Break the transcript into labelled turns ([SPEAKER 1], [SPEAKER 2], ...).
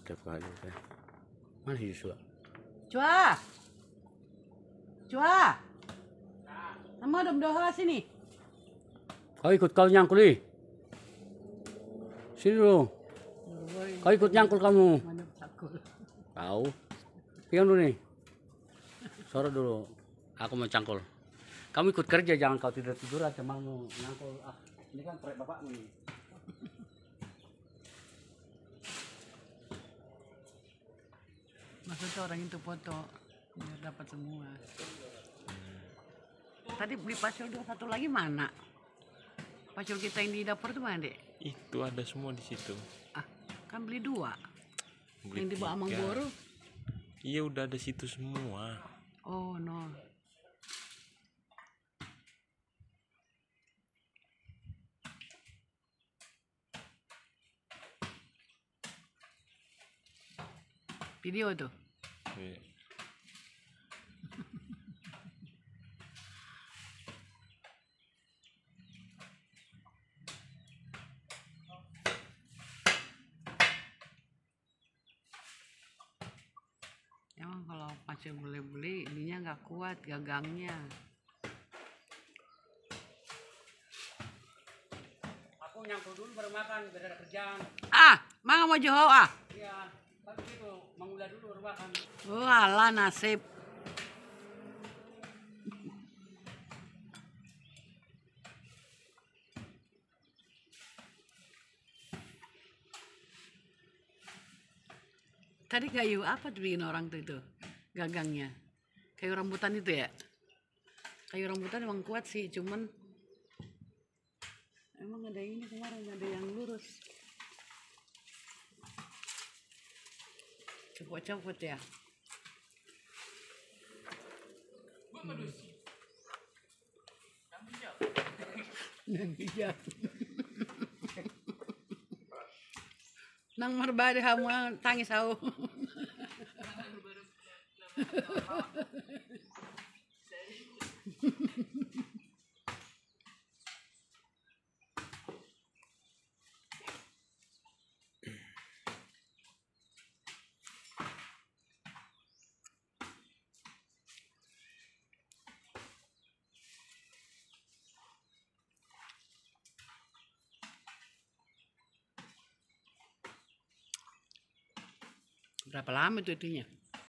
[SPEAKER 1] Setiap kali teh. Mana si Joshua?
[SPEAKER 2] Cua. Cua. Nama udah berdoa sini.
[SPEAKER 1] Kau ikut kau nyangkul ih. Sini dulu. Kau ikut nyangkul kamu.
[SPEAKER 2] Mana cakul.
[SPEAKER 1] Tahu. Pegang dulu nih. Soro dulu. Aku mau cangkul. Kamu ikut kerja, jangan kau tidur-tidur aja mau nyangkul. Ah, ini kan proyek bapakmu nih.
[SPEAKER 2] Maksudnya orang itu foto biar dapat semua. Tadi beli pasir 21 lagi mana? Pasir kita yang di dapur itu mana, Dek?
[SPEAKER 3] Itu ada semua di situ.
[SPEAKER 2] Ah, kan beli 2.
[SPEAKER 3] Beli
[SPEAKER 2] Yang di bawah
[SPEAKER 3] 3.
[SPEAKER 2] Mangboro.
[SPEAKER 3] Iya udah ada situ semua.
[SPEAKER 2] Oh, no. Video tuh.
[SPEAKER 3] Iya.
[SPEAKER 2] Emang kalau pasir beli-beli ininya nggak kuat gagangnya.
[SPEAKER 1] Aku nyangkul dulu baru makan, biar ada kerjaan.
[SPEAKER 2] Ah, mang mau johor ah.
[SPEAKER 1] Iya, kan begitu. Mengulah dulu baru makan.
[SPEAKER 2] Walah nasib. Tadi kayu apa tuh bikin orang tuh itu gagangnya? Kayu rambutan itu ya? Kayu rambutan emang kuat sih, cuman emang ada ini kemarin ada yang lurus. Copot-copot ya. Nanti ya. Nang marbade hamu tangis hau. Berapa lama itu itunya?